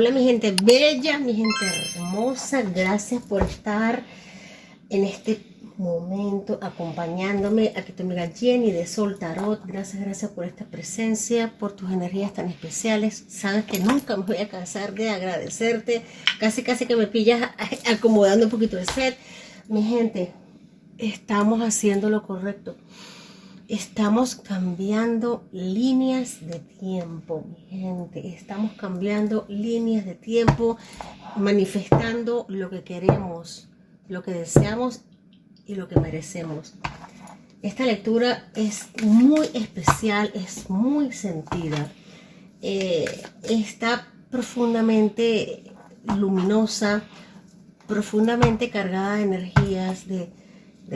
Hola mi gente bella, mi gente hermosa, gracias por estar en este momento acompañándome. Aquí tu amiga Jenny de Sol Tarot. Gracias por esta presencia, por tus energías tan especiales. Sabes que nunca me voy a cansar de agradecerte. Casi que me pillas acomodando un poquito de set. Mi gente, estamos haciendo lo correcto. Estamos cambiando líneas de tiempo, mi gente. Estamos cambiando líneas de tiempo, manifestando lo que queremos, lo que deseamos y lo que merecemos. Esta lectura es muy especial, es muy sentida. Está profundamente luminosa, profundamente cargada de energías, de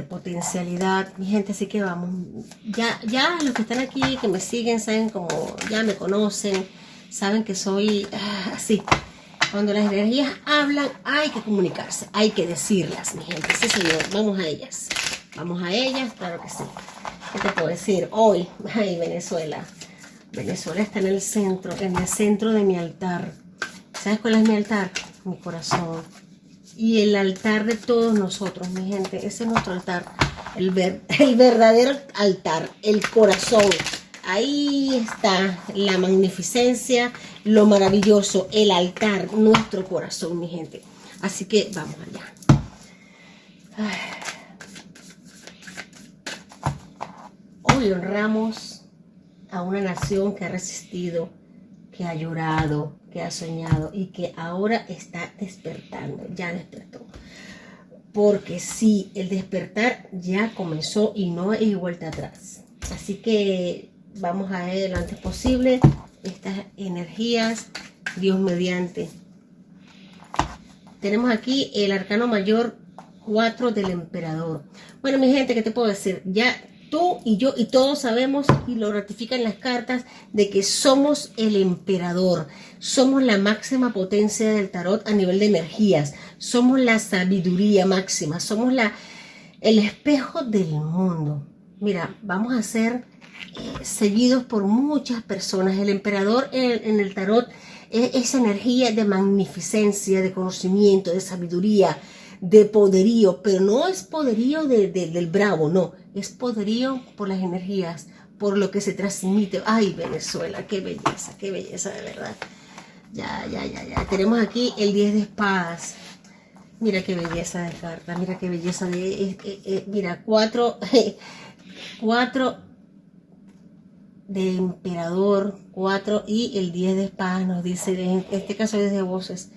potencialidad, mi gente. Así que vamos, ya los que están aquí, que me siguen, saben, como ya me conocen, saben que soy así. Cuando las energías hablan, hay que comunicarse, hay que decirlas, mi gente. Sí, señor, vamos a ellas, claro que sí. ¿Qué te puedo decir? Hoy, ay, Venezuela está en el centro de mi altar. ¿Sabes cuál es mi altar? Mi corazón. Y el altar de todos nosotros, mi gente. Ese es nuestro altar. El verdadero altar. El corazón. Ahí está la magnificencia, lo maravilloso. El altar, nuestro corazón, mi gente. Así que vamos allá. Hoy honramos a una nación que ha resistido, que ha llorado, que ha soñado y que ahora está despertando, ya despertó. Porque sí, el despertar ya comenzó y no hay vuelta atrás. Así que vamos a ver lo antes posible estas energías, Dios mediante. Tenemos aquí el arcano mayor 4 del emperador. Bueno, mi gente, ¿qué te puedo decir? Ya tú y yo y todos sabemos, y lo ratifican las cartas, de que somos el emperador. Somos la máxima potencia del tarot a nivel de energías. Somos la sabiduría máxima. Somos el espejo del mundo. Mira, vamos a ser seguidos por muchas personas. El emperador en el tarot es esa energía de magnificencia, de conocimiento, de sabiduría, de poderío, pero no es poderío del bravo, no, es poderío por las energías, por lo que se transmite. Ay, Venezuela, qué belleza de verdad. Ya. Tenemos aquí el 10 de espadas. Mira qué belleza de carta, mira qué belleza mira, 4 de emperador, 4 y el 10 de espadas nos dice, en este caso es de voces.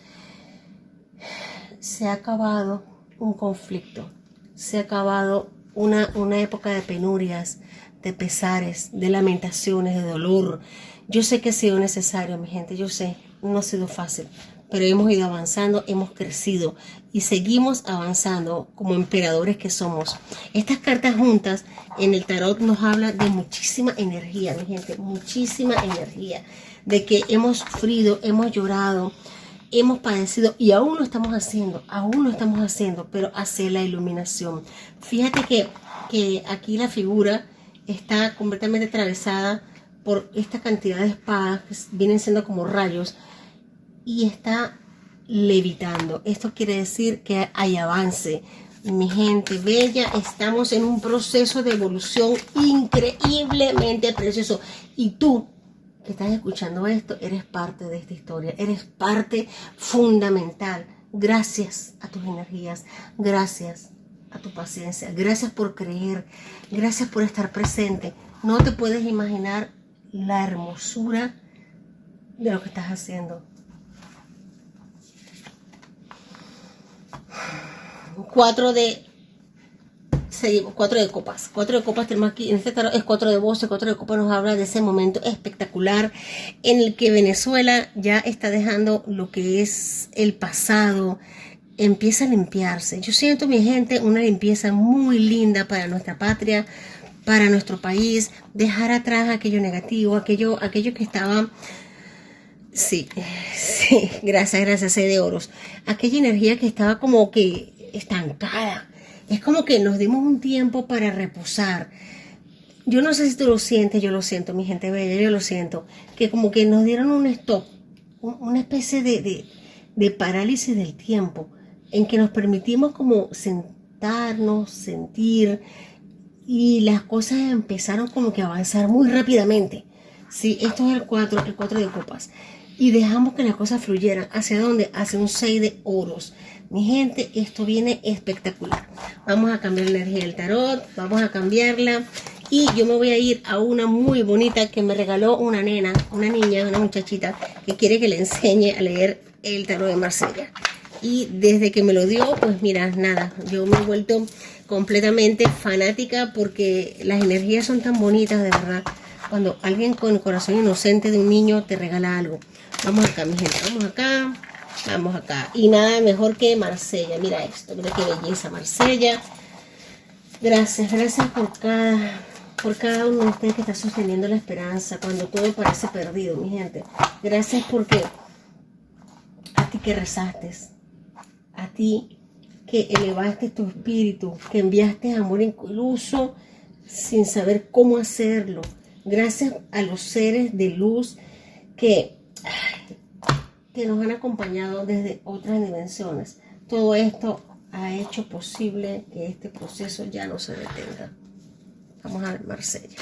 Se ha acabado un conflicto, se ha acabado una época de penurias, de pesares, de lamentaciones, de dolor. Yo sé que ha sido necesario, mi gente, yo sé, no ha sido fácil, pero hemos ido avanzando, hemos crecido y seguimos avanzando como emperadores que somos. Estas cartas juntas en el tarot nos hablan de muchísima energía, mi gente, muchísima energía, de que hemos sufrido, hemos llorado, hemos padecido y aún lo estamos haciendo, pero hacia la iluminación. Fíjate que aquí la figura está completamente atravesada por esta cantidad de espadas que vienen siendo como rayos y está levitando. Esto quiere decir que hay avance. Mi gente bella, estamos en un proceso de evolución increíblemente precioso y tú que estás escuchando esto, eres parte de esta historia, eres parte fundamental. Gracias a tus energías, gracias a tu paciencia, gracias por creer, gracias por estar presente. No te puedes imaginar la hermosura de lo que estás haciendo. 4 de copas. 4 de copas tenemos aquí. En este tarot es 4 de voces. 4 de copas nos habla de ese momento espectacular en el que Venezuela ya está dejando lo que es el pasado. Empieza a limpiarse. Yo siento, mi gente, una limpieza muy linda para nuestra patria, para nuestro país. Dejar atrás aquello negativo, aquello que estaba... Sí, gracias, 6 de oros. Aquella energía que estaba como que estancada. Es como que nos dimos un tiempo para reposar. Yo no sé si tú lo sientes, yo lo siento, mi gente bella, yo lo siento. Que como que nos dieron un stop una especie de parálisis del tiempo, en que nos permitimos como sentarnos, sentir, y las cosas empezaron como que a avanzar muy rápidamente. Sí, esto es el 4 de copas. Y dejamos que las cosas fluyeran. ¿Hacia dónde? Hacia un 6 de oros. Mi gente, esto viene espectacular. Vamos a cambiar la energía del tarot, vamos a cambiarla. Y yo me voy a ir a una muy bonita que me regaló una niña, una muchachita, que quiere que le enseñe a leer el tarot de Marsella. Y desde que me lo dio, pues mira, nada, yo me he vuelto completamente fanática porque las energías son tan bonitas, de verdad. Cuando alguien con el corazón inocente de un niño te regala algo. Vamos acá, mi gente, vamos acá, vamos acá. Y nada mejor que Marsella. Mira esto, mira qué belleza, Marsella. Gracias por cada uno de ustedes que está sosteniendo la esperanza cuando todo parece perdido, mi gente. Gracias porque a ti que rezaste, a ti que elevaste tu espíritu, que enviaste amor incluso sin saber cómo hacerlo. Gracias a los seres de luz que nos han acompañado desde otras dimensiones. Todo esto ha hecho posible que este proceso ya no se detenga. Vamos a ver Marsella.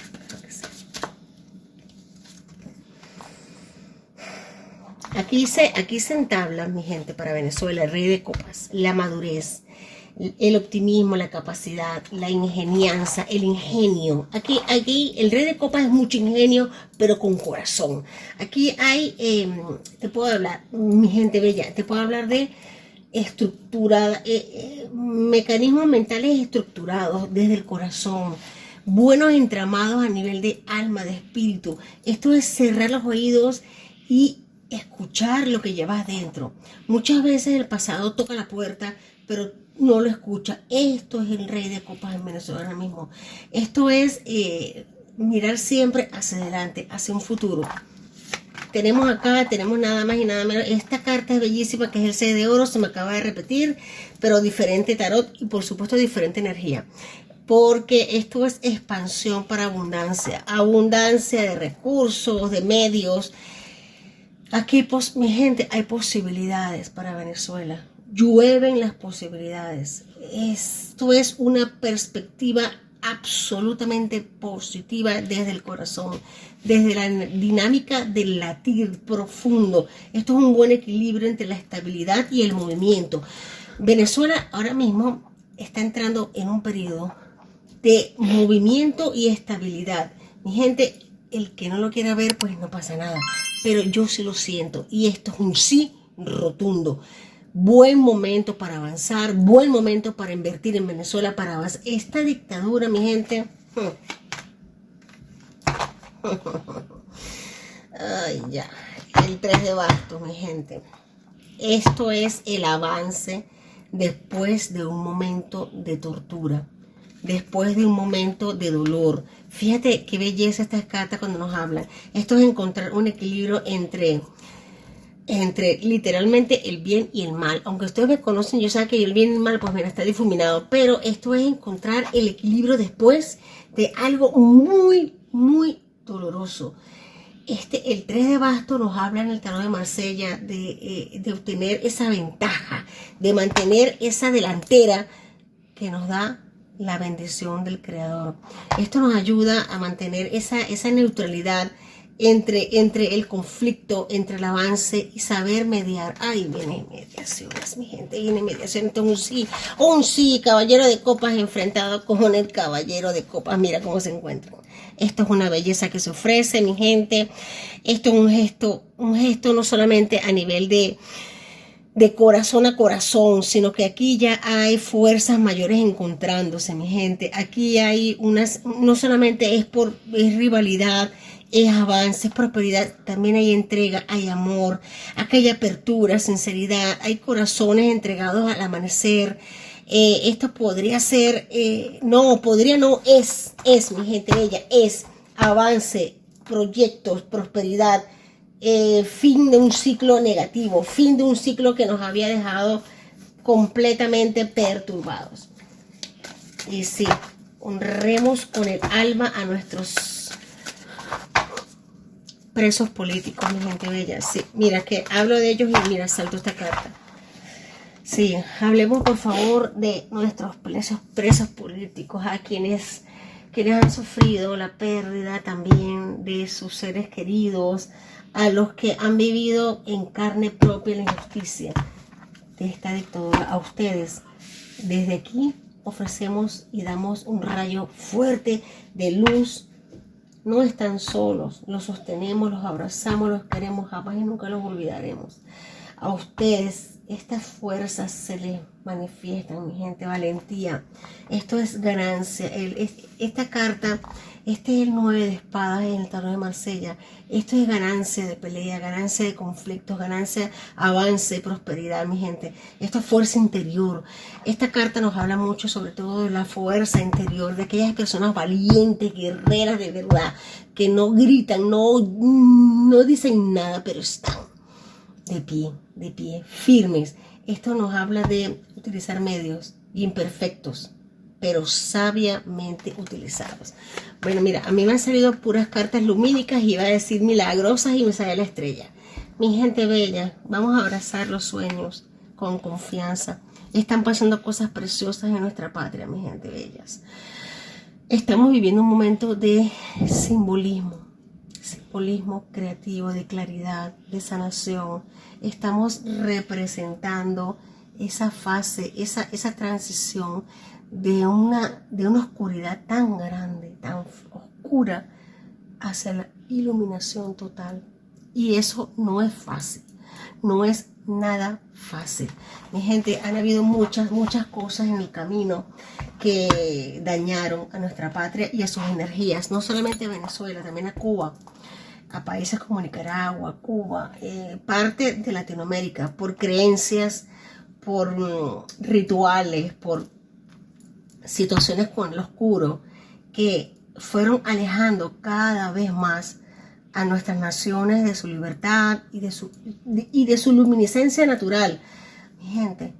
Aquí se entabla, mi gente, para Venezuela, el rey de copas, la madurez, el optimismo, la capacidad, la ingenianza, el ingenio. Aquí el rey de copas es mucho ingenio, pero con corazón. Aquí hay, te puedo hablar, mi gente bella, te puedo hablar de estructurada, mecanismos mentales estructurados desde el corazón, buenos entramados a nivel de alma, de espíritu. Esto es cerrar los oídos y escuchar lo que llevas dentro. Muchas veces el pasado toca la puerta, pero no lo escucha. Esto es el rey de copas en Venezuela ahora mismo. Esto es mirar siempre hacia adelante, hacia un futuro. Tenemos nada más y nada menos. Esta carta es bellísima, que es el 6 de oro. Se me acaba de repetir, pero diferente tarot y por supuesto diferente energía. Porque esto es expansión para abundancia. Abundancia de recursos, de medios. Aquí, mi gente, hay posibilidades para Venezuela. Llueven las posibilidades. Esto es una perspectiva absolutamente positiva desde el corazón, desde la dinámica del latir profundo. Esto es un buen equilibrio entre la estabilidad y el movimiento. Venezuela ahora mismo está entrando en un periodo de movimiento y estabilidad. Mi gente, el que no lo quiera ver, pues no pasa nada. Pero yo sí lo siento y esto es un sí rotundo. Buen momento para avanzar, buen momento para invertir en Venezuela, para avanzar. Esta dictadura, mi gente. Ay, ya. El 3 de bastos, mi gente. Esto es el avance después de un momento de tortura, después de un momento de dolor. Fíjate qué belleza estas cartas cuando nos hablan. Esto es encontrar un equilibrio entre literalmente el bien y el mal. Aunque ustedes me conocen, yo sé que el bien y el mal, pues mira, está difuminado. Pero esto es encontrar el equilibrio después de algo muy, muy doloroso. El 3 de bastos nos habla en el tarot de Marsella de obtener esa ventaja, de mantener esa delantera que nos da la bendición del Creador. Esto nos ayuda a mantener esa neutralidad entre el conflicto, entre el avance y saber mediar. Ay, vienen mediaciones, mi gente, viene mediación. Entonces un sí, caballero de copas enfrentado con el caballero de copas. Mira cómo se encuentran. Esto es una belleza que se ofrece, mi gente. Esto es un gesto no solamente a nivel de corazón a corazón, sino que aquí ya hay fuerzas mayores encontrándose, mi gente. Aquí hay no solamente es rivalidad, es avance, es prosperidad, también hay entrega, hay amor, aquí hay apertura, sinceridad, hay corazones entregados al amanecer. Esto podría ser, es, mi gente bella, es avance, proyectos, prosperidad, fin de un ciclo negativo, fin de un ciclo que nos había dejado completamente perturbados. Y sí, honremos con el alma a nuestros presos políticos, mi gente bella. Sí, mira que hablo de ellos y mira, salto esta carta. Sí, hablemos por favor de nuestros presos políticos, a quienes han sufrido la pérdida también de sus seres queridos, a los que han vivido en carne propia la injusticia de esta dictadura. A ustedes, desde aquí ofrecemos y damos un rayo fuerte de luz. No están solos, los sostenemos, los abrazamos, los queremos jamás y nunca los olvidaremos. A ustedes estas fuerzas se les manifiestan, mi gente, valentía. Esto es ganancia. Esta carta, este es el 9 de espadas en el tarot de Marsella. Esto es ganancia de pelea, ganancia de conflictos, ganancia, avance, prosperidad, mi gente. Esto es fuerza interior. Esta carta nos habla mucho sobre todo de la fuerza interior, de aquellas personas valientes, guerreras de verdad, que no gritan, no dicen nada, pero están de pie, firmes. Esto nos habla de utilizar medios imperfectos, pero sabiamente utilizados. Bueno, mira, a mí me han salido puras cartas lumínicas, iba a decir milagrosas y me sale la estrella. Mi gente bella, vamos a abrazar los sueños con confianza. Están pasando cosas preciosas en nuestra patria, mi gente bellas. Estamos viviendo un momento de simbolismo creativo, de claridad, de sanación. Estamos representando esa fase, esa transición de una oscuridad tan grande, tan oscura, hacia la iluminación total. Y eso no es fácil, no es nada fácil. Mi gente, han habido muchas cosas en el camino que dañaron a nuestra patria y a sus energías, no solamente a Venezuela, también a Cuba, a países como Nicaragua, Cuba, parte de Latinoamérica, por creencias, por rituales, por situaciones con lo oscuro, que fueron alejando cada vez más a nuestras naciones de su libertad y de su luminiscencia natural. Mi gente,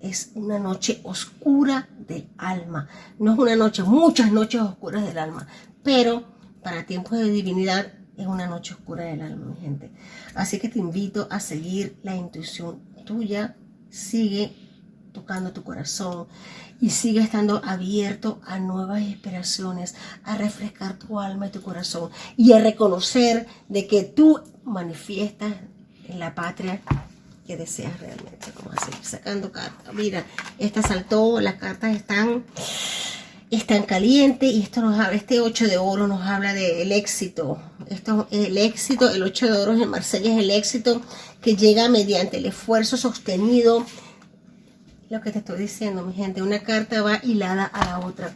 es una noche oscura del alma. No es una noche, muchas noches oscuras del alma, pero para tiempos de divinidad es una noche oscura del alma, mi gente. Así que te invito a seguir la intuición tuya. Sigue tocando tu corazón y sigue estando abierto a nuevas inspiraciones, a refrescar tu alma y tu corazón y a reconocer de que tú manifiestas en la patria que deseas realmente. Vamos a seguir sacando cartas. Mira, esta saltó, las cartas están calientes y esto nos habla, este 8 de oro nos habla del éxito. Esto es el éxito, el 8 de oro en Marsella es el éxito que llega mediante el esfuerzo sostenido. Lo que te estoy diciendo, mi gente, una carta va hilada a la otra.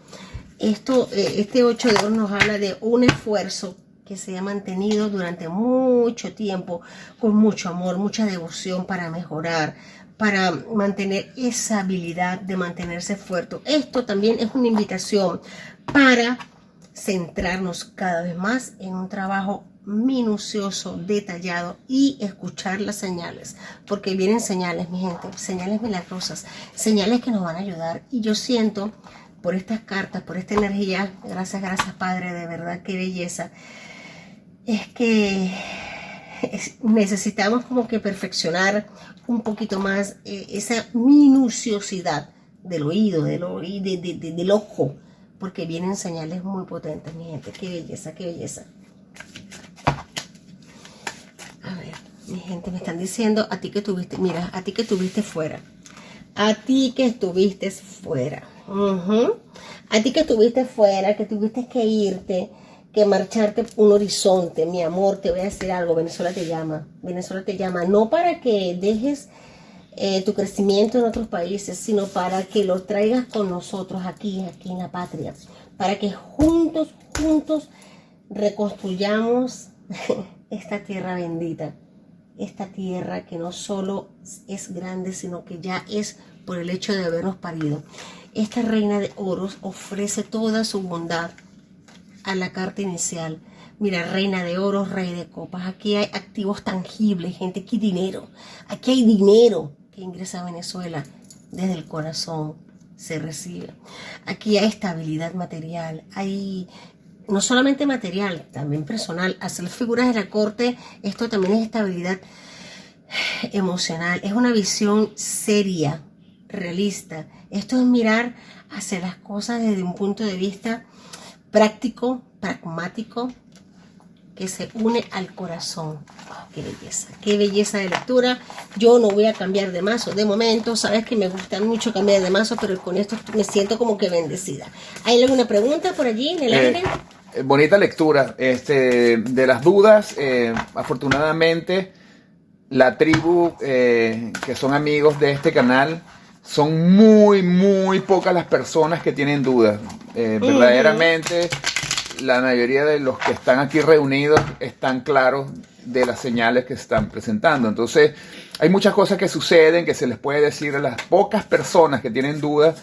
Este 8 de oro nos habla de un esfuerzo que se ha mantenido durante mucho tiempo, con mucho amor, mucha devoción para mejorar, para mantener esa habilidad de mantenerse fuerte. Esto también es una invitación para centrarnos cada vez más en un trabajo minucioso, detallado y escuchar las señales, porque vienen señales, mi gente, señales milagrosas, señales que nos van a ayudar. Y yo siento por estas cartas, por esta energía, gracias Padre, de verdad, qué belleza, es que necesitamos como que perfeccionar un poquito más esa minuciosidad del oído, del ojo, porque vienen señales muy potentes, mi gente. Qué belleza, qué belleza. A ver, mi gente, me están diciendo, a ti que estuviste, mira, a ti que estuviste fuera, a ti que estuviste fuera, a ti que estuviste fuera, que tuviste que irte, que marcharte un horizonte. Mi amor, te voy a decir algo, Venezuela te llama, no para que dejes tu crecimiento en otros países, sino para que lo traigas con nosotros aquí en la patria, para que juntos reconstruyamos esta tierra bendita, esta tierra que no solo es grande, sino que ya es por el hecho de habernos parido. Esta reina de oros ofrece toda su bondad a la carta inicial. Mira, reina de oros, rey de copas. Aquí hay activos tangibles, gente, aquí hay dinero que ingresa a Venezuela desde el corazón, se recibe. Aquí hay estabilidad material, hay no solamente material, también personal. Hacer figuras de la corte, esto también es estabilidad emocional, es una visión seria, realista. Esto es mirar hacia las cosas desde un punto de vista práctico, pragmático, que se une al corazón. Oh, qué belleza de lectura. Yo no voy a cambiar de mazo de momento. Sabes que me gusta mucho cambiar de mazo, pero con esto me siento como que bendecida. ¿Hay alguna pregunta por allí en el aire? Bonita lectura. De las dudas, afortunadamente, la tribu que son amigos de este canal, son muy pocas las personas que tienen dudas. Verdaderamente, la mayoría de los que están aquí reunidos están claros de las señales que se están presentando. Entonces, hay muchas cosas que suceden que se les puede decir a las pocas personas que tienen dudas.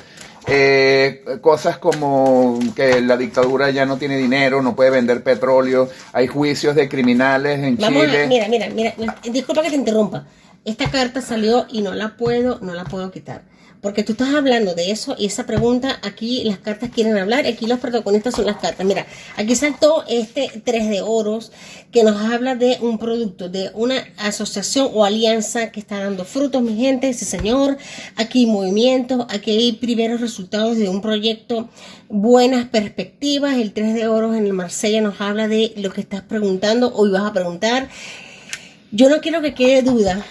Cosas como que la dictadura ya no tiene dinero, no puede vender petróleo, hay juicios de criminales en Chile. Mira, disculpa que te interrumpa. Esta carta salió y no la puedo quitar. Porque tú estás hablando de eso y esa pregunta, aquí las cartas quieren hablar, aquí los protagonistas son las cartas. Mira, aquí saltó este 3 de oros que nos habla de un producto, de una asociación o alianza que está dando frutos, mi gente, sí señor. Aquí hay movimientos, aquí hay primeros resultados de un proyecto, buenas perspectivas. El 3 de oros en el Marsella nos habla de lo que estás preguntando o ibas a preguntar. Yo no quiero que quede duda,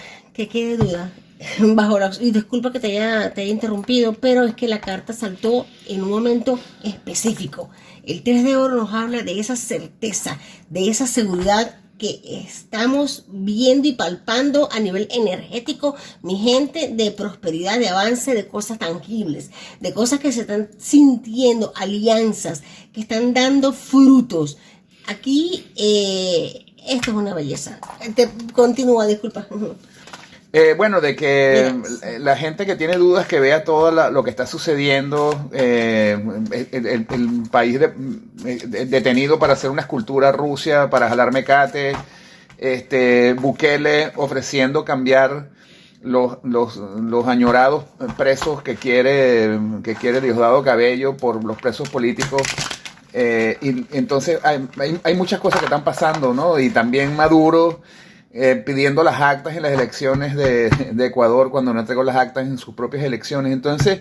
y disculpa que te haya interrumpido, pero es que la carta saltó en un momento específico. El 3 de oro nos habla de esa certeza, de esa seguridad que estamos viendo y palpando a nivel energético, mi gente, de prosperidad, de avance, de cosas tangibles, de cosas que se están sintiendo, alianzas que están dando frutos. Aquí esto es una belleza. Continúa, disculpa. Bueno, de que la gente que tiene dudas que vea todo lo que está sucediendo, el país detenido para hacer una escultura Rusia, para jalar mecate, Bukele ofreciendo cambiar los añorados presos que quiere Diosdado Cabello por los presos políticos. Y entonces hay muchas cosas que están pasando, ¿no? Y también Maduro pidiendo las actas en las elecciones de Ecuador cuando no entregó las actas en sus propias elecciones. Entonces,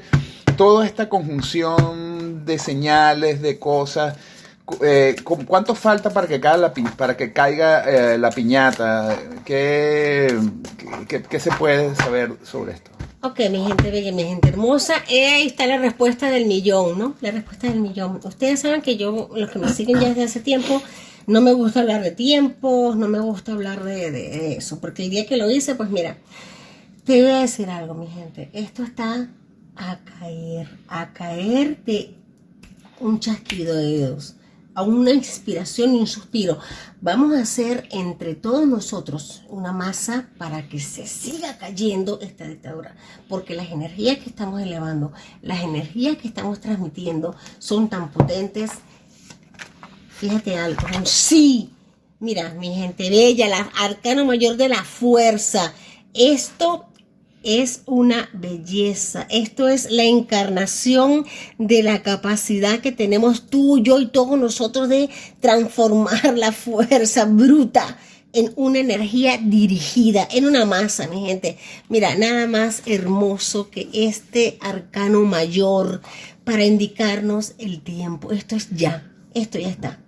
toda esta conjunción de señales, de cosas, ¿cuánto falta para que caiga la piñata? ¿Qué se puede saber sobre esto? Ok, mi gente bella, mi gente hermosa, ahí está la respuesta del millón, ¿no? La respuesta del millón. Ustedes saben que yo, los que me siguen ya desde hace tiempo, no me gusta hablar de tiempos, no me gusta hablar de eso, porque el día que lo hice, pues mira, te voy a decir algo, mi gente, esto está a caer de un chasquido de dedos, a una inspiración y un suspiro. Vamos a hacer entre todos nosotros una masa para que se siga cayendo esta dictadura, porque las energías que estamos elevando, las energías que estamos transmitiendo son tan potentes. Fíjate algo, sí, mira, mi gente bella, la arcano mayor de la fuerza, esto es una belleza, esto es la encarnación de la capacidad que tenemos tú, yo y todos nosotros de transformar la fuerza bruta en una energía dirigida, en una masa, mi gente. Mira, nada más hermoso que este arcano mayor para indicarnos el tiempo. Esto ya está.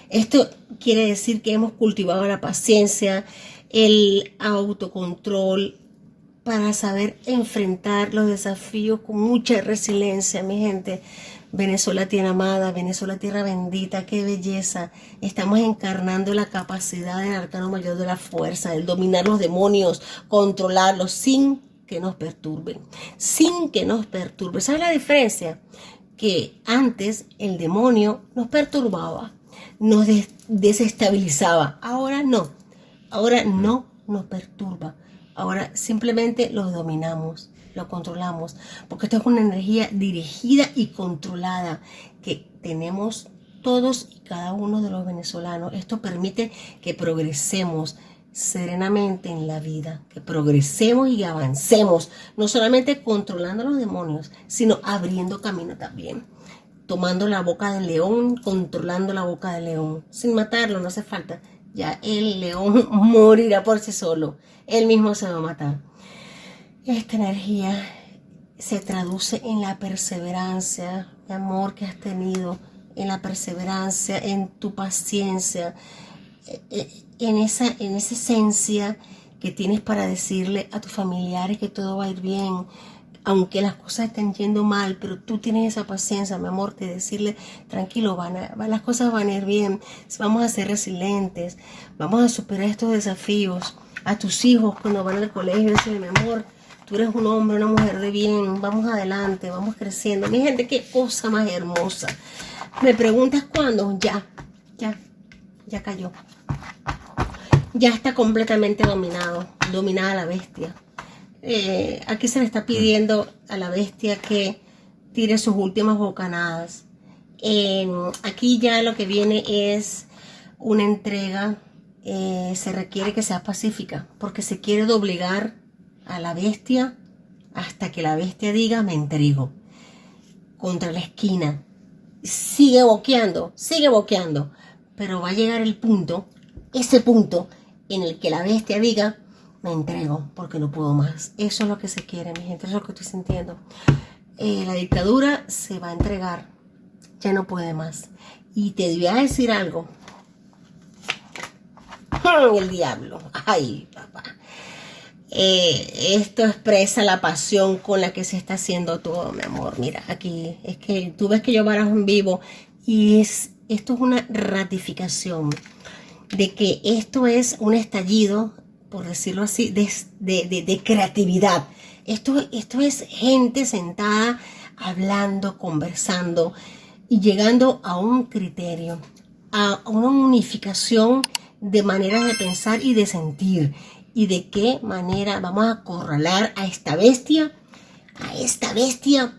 Esto quiere decir que hemos cultivado la paciencia, el autocontrol para saber enfrentar los desafíos con mucha resiliencia, mi gente. Venezuela tierra amada, Venezuela tierra bendita, qué belleza. Estamos encarnando la capacidad del arcano mayor de la fuerza, el dominar los demonios, controlarlos sin que nos perturben. ¿Sabes la diferencia? Que antes el demonio nos perturbaba, nos desestabilizaba. Ahora no nos perturba. Ahora simplemente los dominamos, lo controlamos, porque esto es una energía dirigida y controlada que tenemos todos y cada uno de los venezolanos. Esto permite que progresemos serenamente en la vida, que progresemos y avancemos, no solamente controlando a los demonios, sino abriendo camino también. tomando la boca del león, controlando la boca del león, sin matarlo, no hace falta. Ya el león morirá por sí solo, él mismo se va a matar. Esta energía se traduce en la perseverancia, mi amor, que has tenido, en la perseverancia, en tu paciencia, en esa esencia que tienes para decirle a tus familiares que todo va a ir bien, aunque las cosas estén yendo mal, pero tú tienes esa paciencia, mi amor, de decirle, tranquilo, las cosas van a ir bien, vamos a ser resilientes, vamos a superar estos desafíos. A tus hijos cuando van al colegio, decirle, mi amor, tú eres un hombre, una mujer de bien, vamos adelante, vamos creciendo. Mi gente, qué cosa más hermosa. Me preguntas cuándo, ya cayó. Ya está completamente dominada la bestia. Aquí se le está pidiendo a la bestia que tire sus últimas bocanadas. Aquí ya lo que viene es una entrega. Se requiere que sea pacífica, porque se quiere doblegar a la bestia hasta que la bestia diga, me entrego. Contra la esquina. Sigue boqueando, pero va a llegar el punto, ese punto en el que la bestia diga, me entrego porque no puedo más. Eso es lo que se quiere, mi gente, eso es lo que estoy sintiendo. La dictadura se va a entregar, ya no puede más. Y te voy a decir algo. El diablo, ay papá. Esto expresa la pasión con la que se está haciendo todo, mi amor. Mira, aquí es que tú ves que yo barajo en vivo y esto es una ratificación de que esto es un estallido, por decirlo así, de creatividad. Esto es gente sentada hablando, conversando y llegando a un criterio, a una unificación de maneras de pensar y de sentir. Y de qué manera vamos a acorralar a esta bestia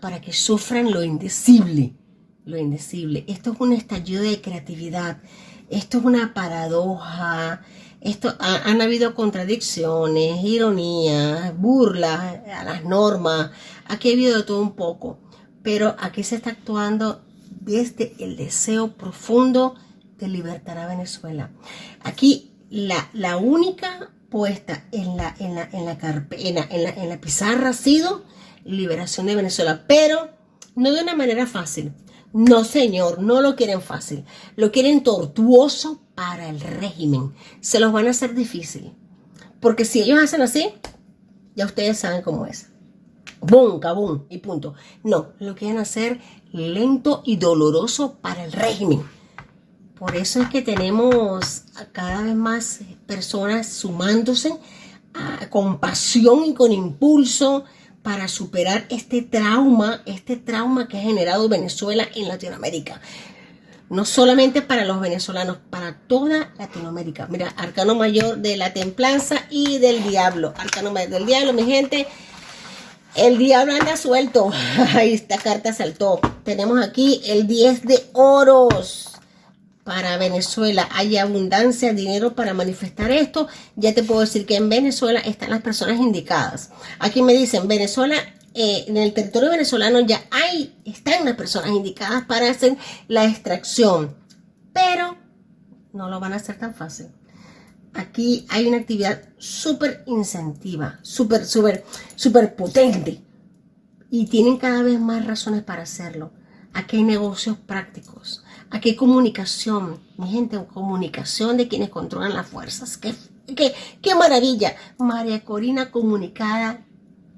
para que sufran lo indecible. Esto es un estallido de creatividad. Esto es una paradoja. Han habido contradicciones, ironías, burlas a las normas. Aquí ha habido de todo un poco. Pero aquí se está actuando desde el deseo profundo de libertar a Venezuela. Aquí la única puesta en la pizarra ha sido liberación de Venezuela, pero no de una manera fácil. No, señor, no lo quieren fácil. Lo quieren tortuoso para el régimen. Se los van a hacer difícil. Porque si ellos hacen así, ya ustedes saben cómo es. Boom, cabum y punto. No, lo quieren hacer lento y doloroso para el régimen. Por eso es que tenemos a cada vez más personas sumándose con pasión y con impulso para superar este trauma que ha generado Venezuela en Latinoamérica. No solamente para los venezolanos, para toda Latinoamérica. Mira, arcano mayor de la templanza y del diablo. Arcano mayor del diablo, mi gente. El diablo anda suelto. Ahí esta carta saltó. Tenemos aquí el 10 de oros. Para Venezuela hay abundancia, dinero para manifestar esto. Ya te puedo decir que en Venezuela están las personas indicadas. Aquí me dicen, Venezuela, en el territorio venezolano ya están las personas indicadas para hacer la extracción. Pero no lo van a hacer tan fácil. Aquí hay una actividad súper incentiva, súper potente. Y tienen cada vez más razones para hacerlo. Aquí hay negocios prácticos. Aquí hay comunicación. Mi gente, comunicación de quienes controlan las fuerzas. ¡Qué maravilla! María Corina comunicada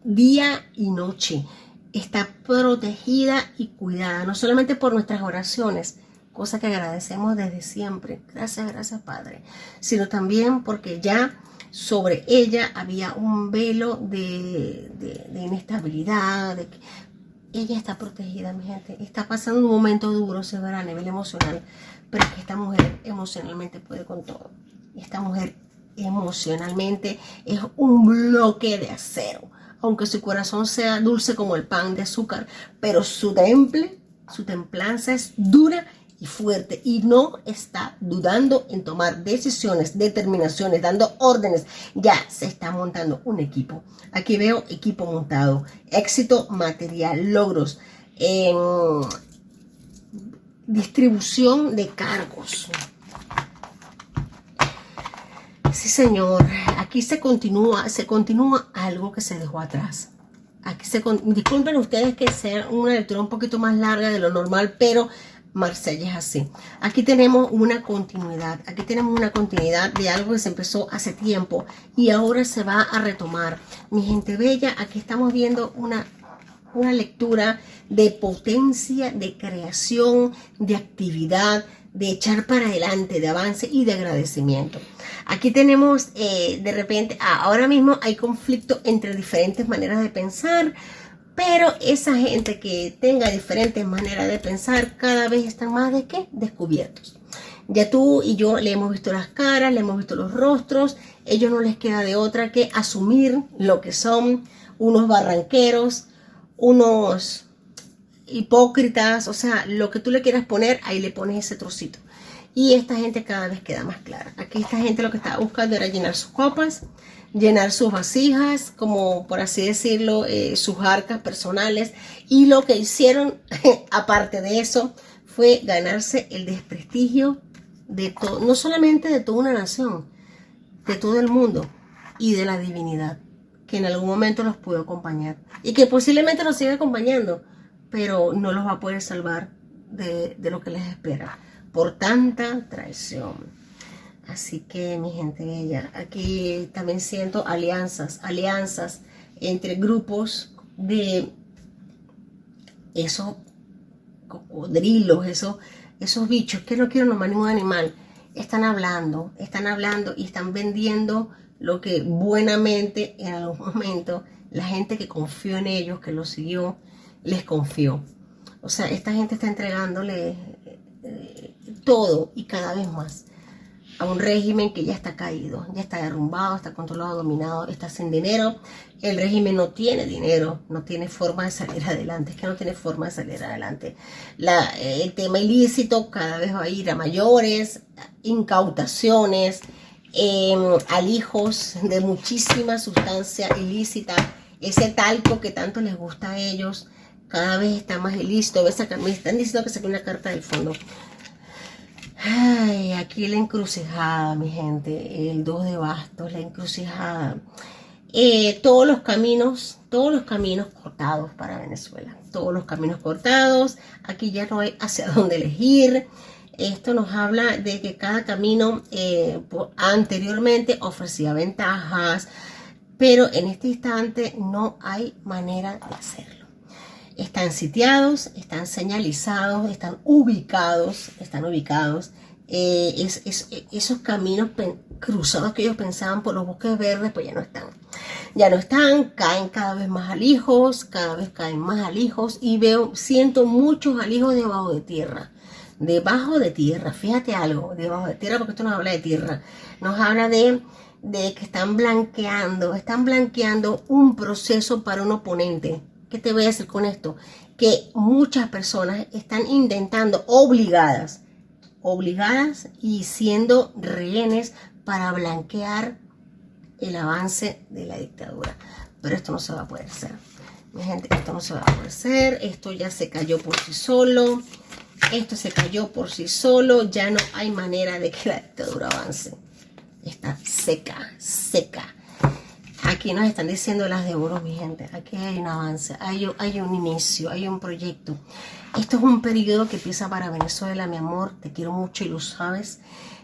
día y noche. Está protegida y cuidada. No solamente por nuestras oraciones, cosa que agradecemos desde siempre. Gracias, Padre. Sino también porque ya sobre ella había un velo de inestabilidad, ella está protegida, mi gente. Está pasando un momento duro, se verá a nivel emocional. Pero es que esta mujer emocionalmente puede con todo. Esta mujer emocionalmente es un bloque de acero. Aunque su corazón sea dulce como el pan de azúcar. Pero su templanza es dura y fuerte. Y no está dudando en tomar decisiones, determinaciones, dando órdenes. Ya se está montando un equipo. Aquí veo equipo montado, éxito material, logros. distribución de cargos. Sí, señor, aquí se continúa algo que se dejó atrás. Disculpen ustedes que sea una lectura un poquito más larga de lo normal, pero Marsella es así. Aquí tenemos una continuidad. Aquí tenemos una continuidad de algo que se empezó hace tiempo y ahora se va a retomar. Mi gente bella, aquí estamos viendo una lectura de potencia, de creación, de actividad, de echar para adelante, de avance y de agradecimiento. Aquí tenemos de repente, ahora mismo hay conflicto entre diferentes maneras de pensar, pero esa gente que tenga diferentes maneras de pensar cada vez están más ¿de qué? Descubiertos. Ya tú y yo le hemos visto las caras, le hemos visto los rostros, ellos no les queda de otra que asumir lo que son unos barranqueros, unos hipócritas, o sea, lo que tú le quieras poner, ahí le pones ese trocito. Y esta gente cada vez queda más clara. Aquí esta gente lo que estaba buscando era llenar sus copas, llenar sus vasijas, como por así decirlo, sus arcas personales. Y lo que hicieron, aparte de eso, fue ganarse el desprestigio de todo, no solamente de toda una nación, de todo el mundo y de la divinidad, que en algún momento los pudo acompañar y que posiblemente los siga acompañando, pero no los va a poder salvar de lo que les espera por tanta traición. Así que mi gente bella, aquí también siento alianzas entre grupos de esos cocodrilos, esos bichos, que no quiero nomás ningún animal, están hablando y están vendiendo lo que buenamente en algún momento la gente que confió en ellos, que los siguió, les confió. O sea, esta gente está entregándole todo y cada vez más a un régimen que ya está caído, ya está derrumbado, está controlado, dominado, está sin dinero. El régimen no tiene dinero, no tiene forma de salir adelante, es que no tiene forma de salir adelante. El tema ilícito cada vez va a ir a mayores, incautaciones, alijos de muchísima sustancia ilícita, ese talco que tanto les gusta a ellos, cada vez está más ilícito. Me están diciendo que saqué una carta del fondo. Ay, aquí la encrucijada, mi gente, el 2 de bastos, la encrucijada. Todos los caminos cortados para Venezuela, todos los caminos cortados. Aquí ya no hay hacia dónde elegir. Esto nos habla de que cada camino anteriormente ofrecía ventajas, pero en este instante no hay manera de hacerlo. Están sitiados, están señalizados, están ubicados. Esos caminos cruzados que ellos pensaban por los bosques verdes, pues ya no están, caen cada vez más alijos, y siento muchos alijos debajo de tierra. Fíjate algo, debajo de tierra, porque esto nos habla de tierra, nos habla de que están blanqueando un proceso para un oponente. ¿Qué te voy a decir con esto? Que muchas personas están intentando, obligadas y siendo rehenes para blanquear el avance de la dictadura. Pero esto no se va a poder hacer. Mi gente, esto no se va a poder hacer. Esto ya se cayó por sí solo. Ya no hay manera de que la dictadura avance. Está seca. Aquí nos están diciendo las de oro, mi gente. Aquí hay un avance, hay un inicio, hay un proyecto. Esto es un periodo que empieza para Venezuela, mi amor. Te quiero mucho y lo sabes.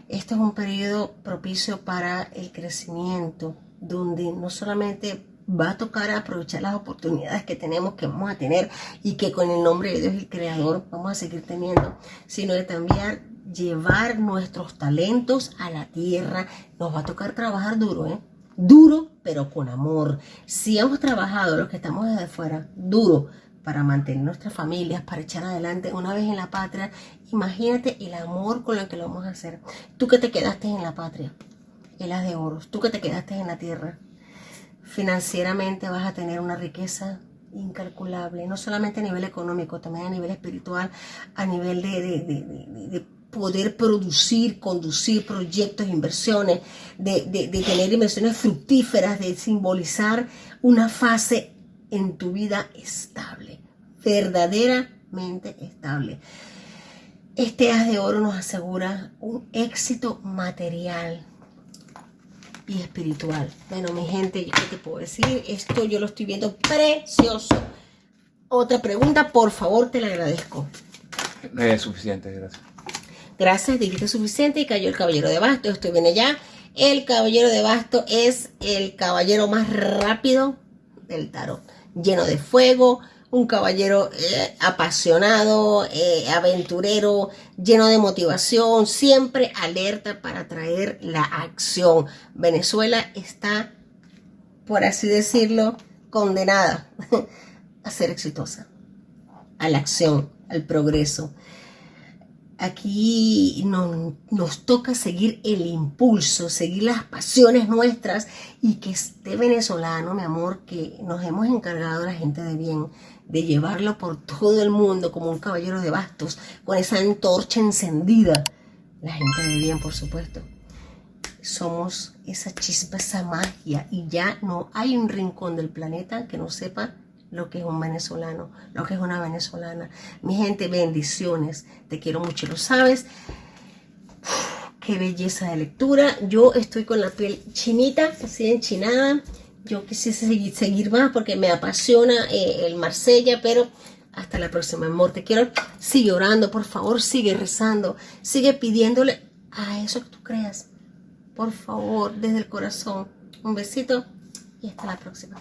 Este es un periodo propicio para el crecimiento, donde no solamente va a tocar aprovechar las oportunidades que vamos a tener y que con el nombre de Dios el Creador vamos a seguir teniendo, sino de también llevar nuestros talentos a la tierra. Nos va a tocar trabajar duro, duro, pero con amor. Si hemos trabajado los que estamos desde fuera, duro, para mantener nuestras familias, para echar adelante una vez en la patria, imagínate el amor con el que lo vamos a hacer. Tú que te quedaste en la patria, en las de oros, tú que te quedaste en la tierra, financieramente vas a tener una riqueza incalculable, no solamente a nivel económico, también a nivel espiritual, a nivel de poder producir, conducir proyectos, inversiones, de tener inversiones fructíferas, de simbolizar una fase en tu vida estable, verdaderamente estable. Este as de oro nos asegura un éxito material y espiritual. Bueno, mi gente, ¿yo qué te puedo decir? Esto yo lo estoy viendo precioso. Otra pregunta, por favor, te la agradezco. Suficiente, gracias. Gracias, dijiste suficiente y cayó el caballero de bastos. Esto viene ya. El caballero de bastos es el caballero más rápido del tarot. Lleno de fuego, un caballero apasionado, aventurero, lleno de motivación, siempre alerta para traer la acción. Venezuela está, por así decirlo, condenada a ser exitosa, a la acción, al progreso. Aquí nos toca seguir el impulso, seguir las pasiones nuestras y que este venezolano, mi amor, que nos hemos encargado la gente de bien, de llevarlo por todo el mundo como un caballero de bastos, con esa antorcha encendida. La gente de bien, por supuesto. Somos esa chispa, esa magia y ya no hay un rincón del planeta que no sepa lo que es un venezolano, lo que es una venezolana. Mi gente, bendiciones. Te quiero mucho, lo sabes. Qué belleza de lectura. Yo estoy con la piel chinita, así enchinada. Yo quisiese seguir más porque me apasiona el Marsella, pero hasta la próxima, amor. Te quiero. Sigue orando, por favor, sigue rezando. Sigue pidiéndole a eso que tú creas. Por favor, desde el corazón. Un besito y hasta la próxima.